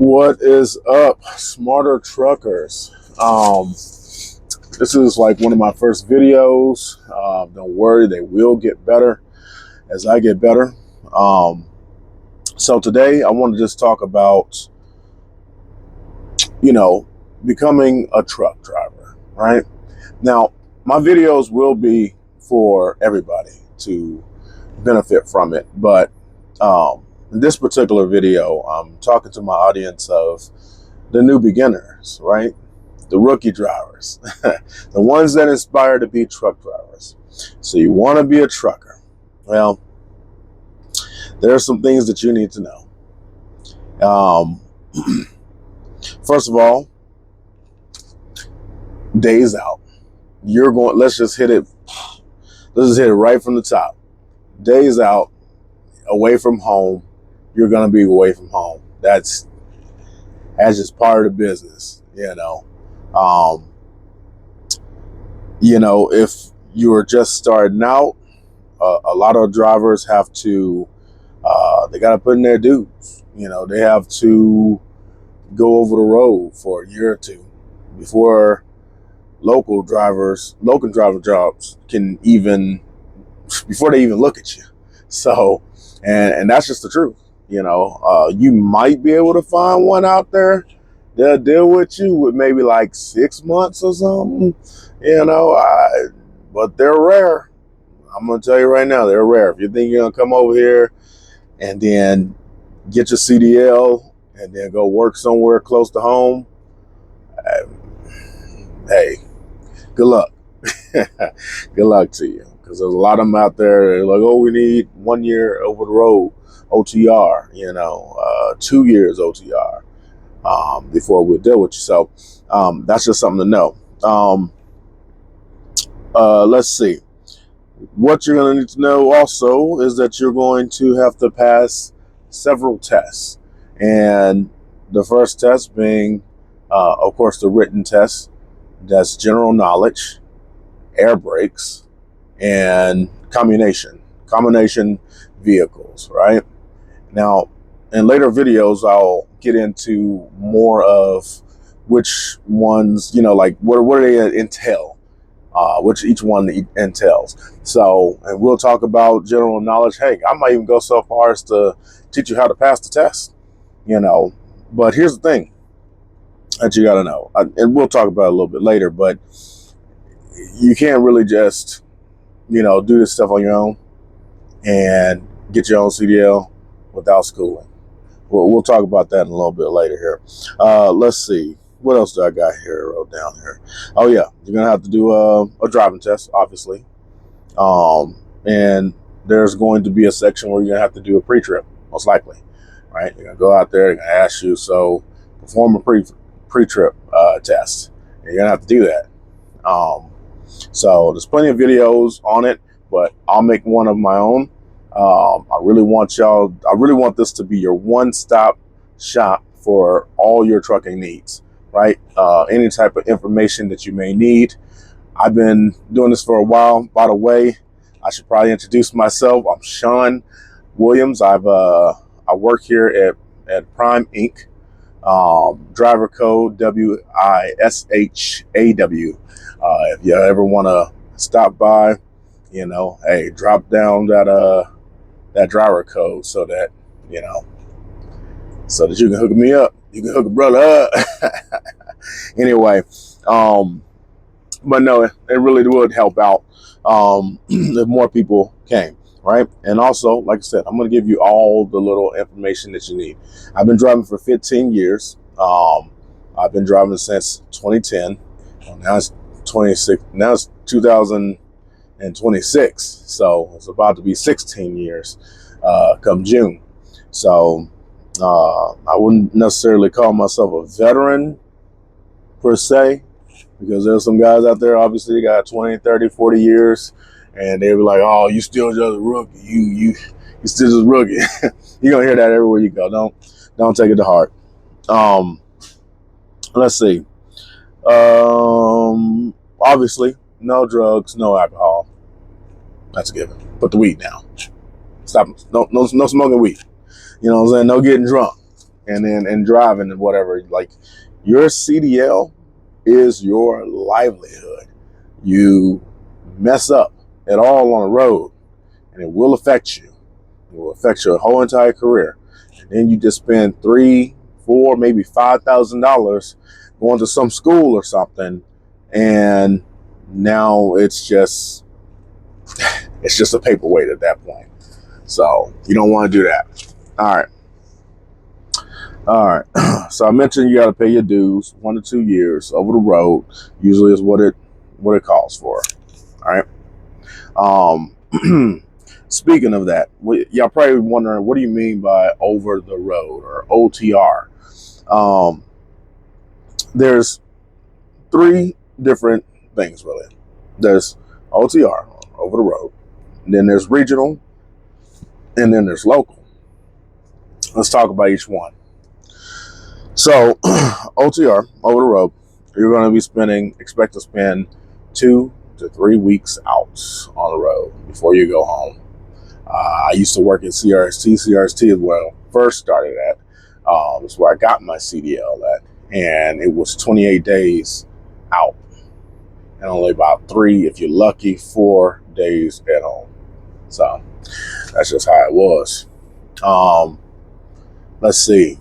What is up, smarter truckers? This is like one of my first videos. Don't worry, they will get better as I get better. So today I want to just talk about, becoming a truck driver, right? Now, my videos will be for everybody to benefit from it, but in this particular video, I'm talking to my audience of the new beginners, right? The rookie drivers, the ones that inspire to be truck drivers. So you want to be a trucker. Well, there are some things that you need to know. First of all, days out. Let's just hit it right from the top. Days out, away from home, you're going to be away from home. That's just part of the business, if you are just starting out, a lot of drivers have to, they got to put in their dues. They have to go over the road for a year or two before local driver jobs before they even look at you. So, and that's just the truth. You might be able to find one out there. They'll deal with you with maybe like 6 months or something, but they're rare. I'm going to tell you right now, they're rare. If you think you're going to come over here and then get your CDL and then go work somewhere close to home, hey, good luck. Good luck to you. Because there's a lot of them out there like, oh, we need 1 year over the road OTR, 2 years OTR before we deal with you. So that's just something to know. Let's see. What you're going to need to know also is that you're going to have to pass several tests. And the first test being, of course, the written test. That's general knowledge, air brakes, and combination vehicles, right? Now, in later videos, I'll get into more of which ones, like what do they entail, which each one entails. So, and we'll talk about general knowledge. Hey, I might even go so far as to teach you how to pass the test, But here's the thing that you got to know, and we'll talk about it a little bit later, but you can't really just, do this stuff on your own and get your own CDL without schooling. We'll talk about that in a little bit later here. Let's see. What else do I got here wrote down here? Oh, yeah. You're going to have to do a driving test, obviously. And there's going to be a section where you're going to have to do a pre-trip, most likely. Right? You're going to go out there. They're going to ask you, so perform a pre-trip test. You're going to have to do that. So there's plenty of videos on it, but I'll make one of my own. I really want this to be your one-stop shop for all your trucking needs, right? Any type of information that you may need. I've been doing this for a while. By the way, I should probably introduce myself. I'm Sean Williams. I work here at Prime Inc. Driver code WISHAW. If you ever want to stop by, hey, drop down that driver code so that you can hook me up. You can hook a brother up. Anyway, but no, it really would help out if more people came, right? And also, like I said, I'm going to give you all the little information that you need. I've been driving for 15 years. I've been driving since 2010. Now it's 26. Now it's 2026. So it's about to be 16 years come June. So I wouldn't necessarily call myself a veteran per se, because there's some guys out there, obviously, they got 20, 30, 40 years, and they were like, oh, you still just a rookie. You still just a rookie. You're going to hear that everywhere you go. Don't take it to heart. Let's see. Obviously, no drugs, no alcohol. That's a given. Put the weed down. Stop. No smoking weed. You know what I'm saying? No getting drunk. and driving and whatever. Like, your CDL is your livelihood. You mess up at all on the road, and it will affect you. It will affect your whole entire career. And then you just spend $3, $4, maybe $5,000 going to some school or something, and now it's just a paperweight at that point. So you don't want to do that. All right. So I mentioned you got to pay your dues 1 to 2 years over the road. Usually is what it calls for. All right. Speaking of that, y'all probably wondering, what do you mean by over the road or OTR? There's 3 different things really. There's OTR, over the road. And then there's regional, and then there's local. Let's talk about each one. So OTR, over the road, you're going to expect to spend 2 to 3 weeks out on the road before you go home. I used to work at CRST. CRST is where I first started at. It's where I got my CDL at, and it was 28 days out, and only about 3, if you're lucky, 4 days at home. So that's just how it was. Let's see.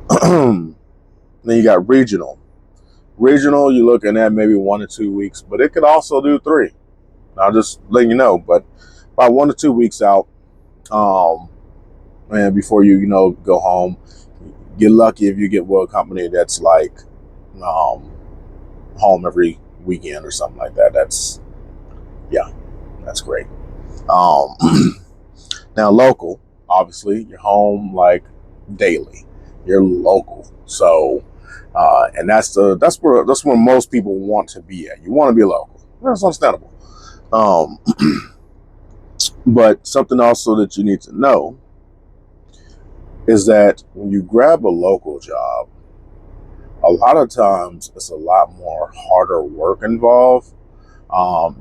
Then you got regional. Regional, you're looking at maybe 1 to 2 weeks, but it could also do 3. I'll just let you know, but about 1 to 2 weeks out, and before you go home. Get lucky if you get with a company that's like home every weekend or something like that. That's great. Now local, obviously, you're home like daily. You're local, so and that's where most people want to be at. You want to be local. That's understandable. But something also that you need to know is that when you grab a local job, a lot of times it's a lot more harder work involved.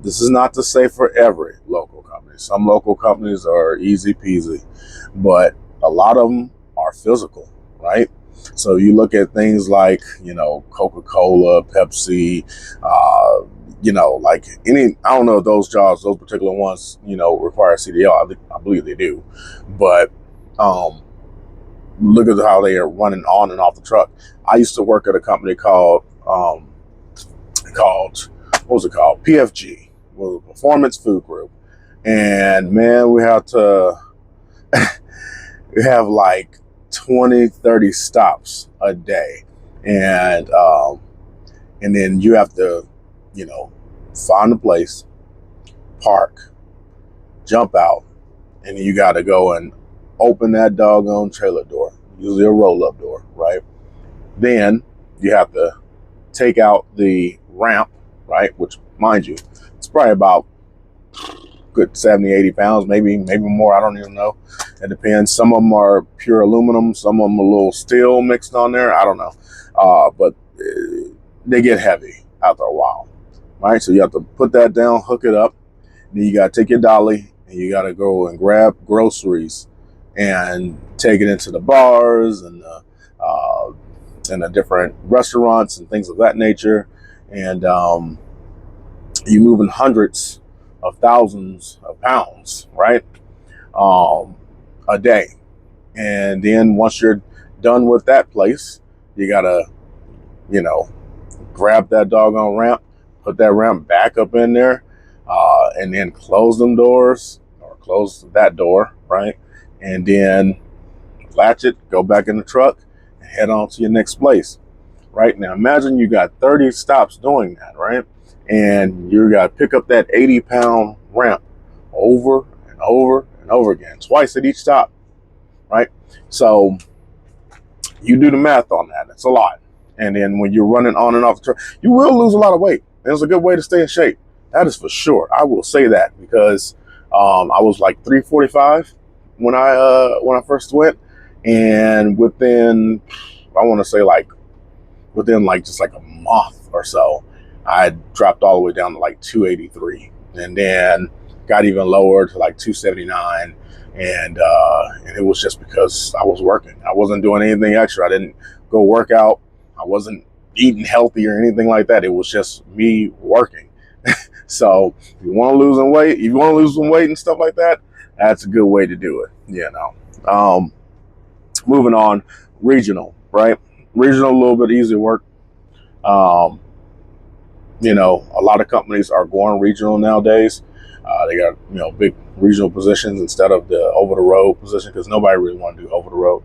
This is not to say for every local company. Some local companies are easy peasy, but a lot of them are physical, right? So you look at things like, Coca-Cola, Pepsi, like I don't know if those jobs, those particular ones, require CDL. I believe they do. But look at how they are running on and off the truck. I used to work at a company called what was it called? PFG, was a Performance Food Group. And man, we have like 20, 30 stops a day. And then you have to, find a place, park, jump out, and then you got to go and open that doggone trailer door, usually a roll-up door, right? Then you have to take out the ramp, right? Which, mind you, it's probably about good 70, 80 pounds, maybe more. I don't even know. It depends. Some of them are pure aluminum. Some of them a little steel mixed on there. I don't know. But they get heavy after a while, right? So you have to put that down, hook it up. Then you got to take your dolly and you got to go and grab groceries and take it into the bars and the different restaurants and things of that nature. And you're moving hundreds of thousands of pounds, right? A day. And then once you're done with that place, you gotta, grab that doggone ramp, put that ramp back up in there, and then close them doors or close that door, right? And then latch it, go back in the truck, and head on to your next place. Right? Now imagine you got 30 stops doing that, right? And you got to pick up that 80-pound ramp over and over and over again, twice at each stop, right? So you do the math on that. It's a lot. And then when you're running on and off the truck, you will lose a lot of weight. It's a good way to stay in shape. That is for sure. I will say that because I was like 345 when I first went, and within just like a month or so, I dropped all the way down to like 283. And then got even lower to like 279, and it was just because I was working. I wasn't doing anything extra. I didn't go work out. I wasn't eating healthy or anything like that. It was just me working. So if you want to lose some weight, and stuff like that, that's a good way to do it. Moving on, regional, right? Regional, a little bit easier work. A lot of companies are going regional nowadays. They got, big regional positions instead of the over the road position, because nobody really want to do over the road.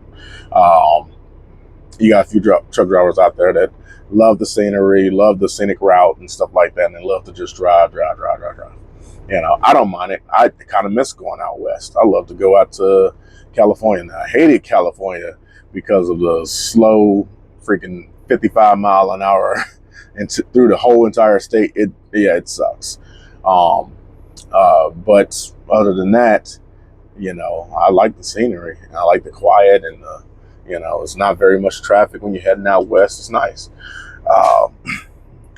You got a few truck drivers out there that love the scenery, love the scenic route and stuff like that, and they love to just drive. I don't mind it. I kind of miss going out west. I love to go out to California. I hated California because of the slow freaking 55 mile an hour and through the whole entire state. It sucks. But other than that, I like the scenery. I like the quiet, and it's not very much traffic when you're heading out west. It's nice.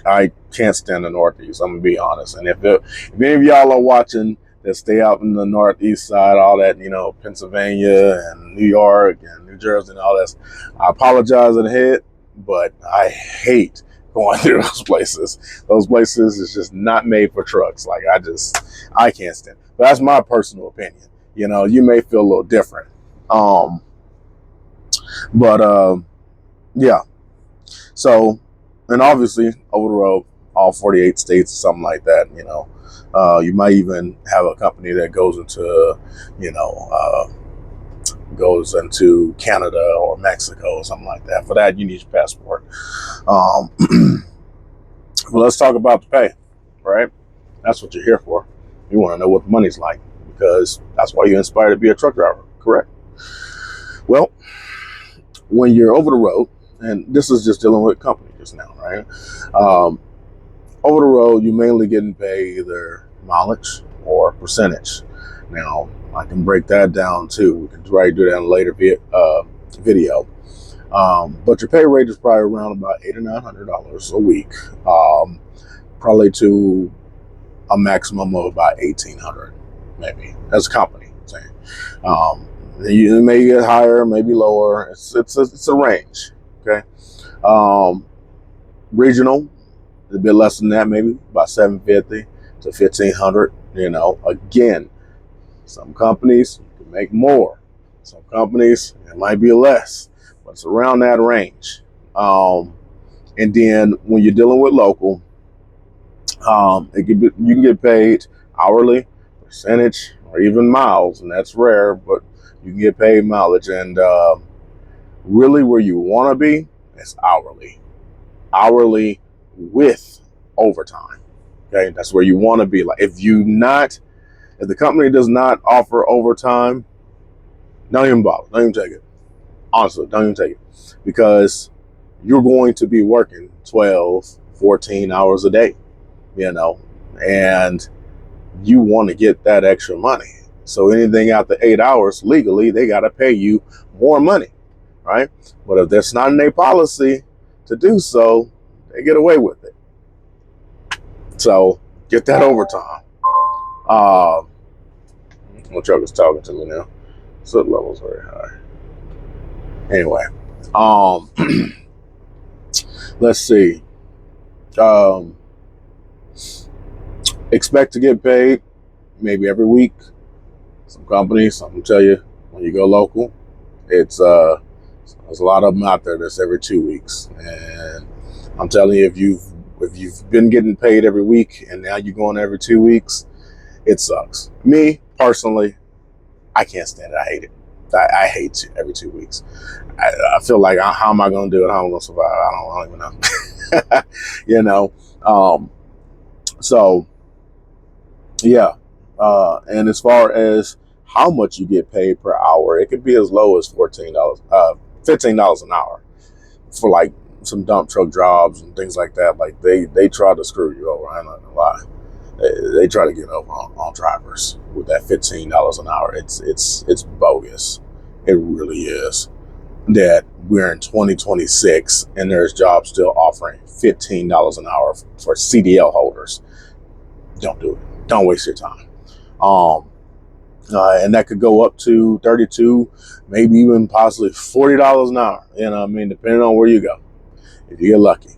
I can't stand the Northeast. I'm gonna be honest. And if any of y'all are watching that stay out in the Northeast side, all that, Pennsylvania and New York and New Jersey and all that, I apologize in ahead, but I hate going through those places. Those places is just not made for trucks. Like, I can't stand it. But that's my personal opinion. You may feel a little different. Yeah. So, and obviously over the road, all 48 states or something like that, you might even have a company that goes into Canada or Mexico or something like that. For that, you need your passport. Well, let's talk about the pay, right? That's what you're here for. You want to know what the money's like, because that's why you're inspired to be a truck driver, correct? Well, when you're over the road, and this is just dealing with company just now, right? Over the road, you're mainly getting paid either mileage or percentage. Now, I can break that down too. We can try to do that in a later video. But your pay rate is probably around about $800 or $900 a week, probably to a maximum of about $1,800, maybe, as a company. You may get higher, maybe lower. It's a range. Okay. Regional, a bit less than that, maybe about $750 to $1,500. Again, some companies can make more. Some companies, it might be less, but it's around that range. And then when you're dealing with local, you can get paid hourly, percentage, or even miles, and that's rare, but you can get paid mileage. And really where you want to be is hourly with overtime. Okay, that's where you want to be. Like, if the company does not offer overtime, don't even bother. Don't even take it. Honestly, don't even take it, because you're going to be working 12, 14 hours a day, and you want to get that extra money. So anything after 8 hours, legally, they got to pay you more money, right? But if that's not in their policy to do so, they get away with it. So get that overtime. My truck is talking to me now. Soot level's very high. Anyway, let's see. Expect to get paid maybe every week. Some companies, I'm gonna tell you, when you go local, there's a lot of them out there that's every 2 weeks. And I'm telling you, if you've been getting paid every week and now you're going every 2 weeks, it sucks. Me personally, I can't stand it. I hate it. I hate every 2 weeks. I feel like, how am I going to do it? How am I going to survive? I don't even know. So yeah. And as far as how much you get paid per hour, it could be as low as $15 an hour for like some dump truck jobs and things like that. Like, they try to screw you over. I'm not gonna lie. They try to get over on drivers with that $15 an hour. It's bogus. It really is. That we're in 2026 and there's jobs still offering $15 an hour for CDL holders. Don't do it. Don't waste your time. And that could go up to 32, maybe even possibly $40 an hour. You know what I mean? Depending on where you go, if you get lucky.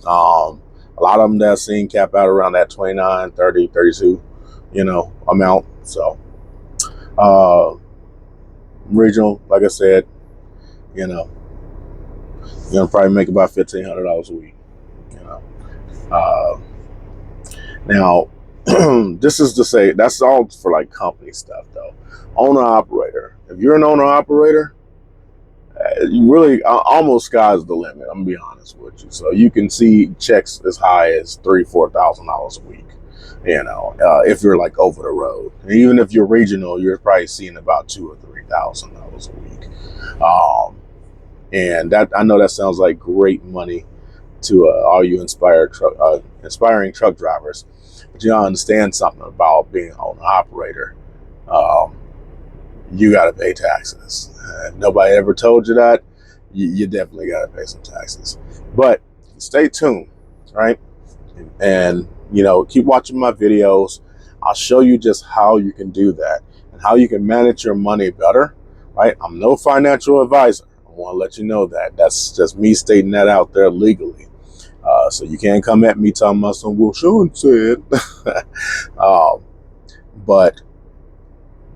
A lot of them that I've seen cap out around that 29, 30, 32, amount. So, regional, like I said, you're gonna probably make about $1,500 a week. Now, this is to say that's all for like company stuff though. Owner operator. If you're an owner operator, you really almost sky's the limit. I'm gonna be honest with you. So you can see checks as high as $3,000-4,000 a week. If you're like over the road, and even if you're regional, you're probably seeing about $2,000 or $3,000 a week. And that, I know that sounds like great money to all you inspiring truck drivers, but you don't understand something about being an owner operator. You got to pay taxes. If nobody ever told you that, you definitely got to pay some taxes. But stay tuned, right? And keep watching my videos. I'll show you just how you can do that and how you can manage your money better, right? I'm no financial advisor. I want to let you know that. That's just me stating that out there legally. So you can't come at me talking about some, well, Sean said. But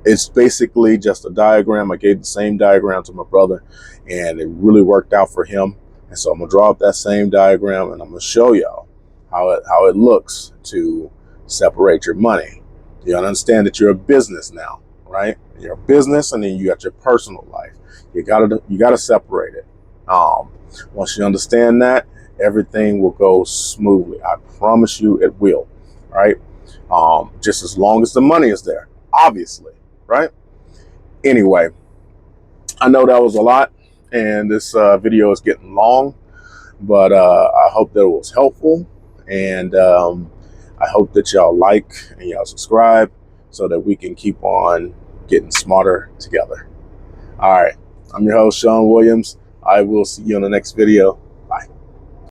it's basically just a diagram. I gave the same diagram to my brother, and it really worked out for him. And so I'm going to draw up that same diagram, and I'm going to show y'all how it looks to separate your money. You understand that you're a business now, right? You're a business, and then you got your personal life. You gotta separate it. Once you understand that, everything will go smoothly. I promise you it will, right? Just as long as the money is there, obviously, right? Anyway, I know that was a lot, and this video is getting long, but I hope that it was helpful, and I hope that y'all like and y'all subscribe so that we can keep on getting smarter together. All right, I'm your host, Sean Williams. I will see you on the next video.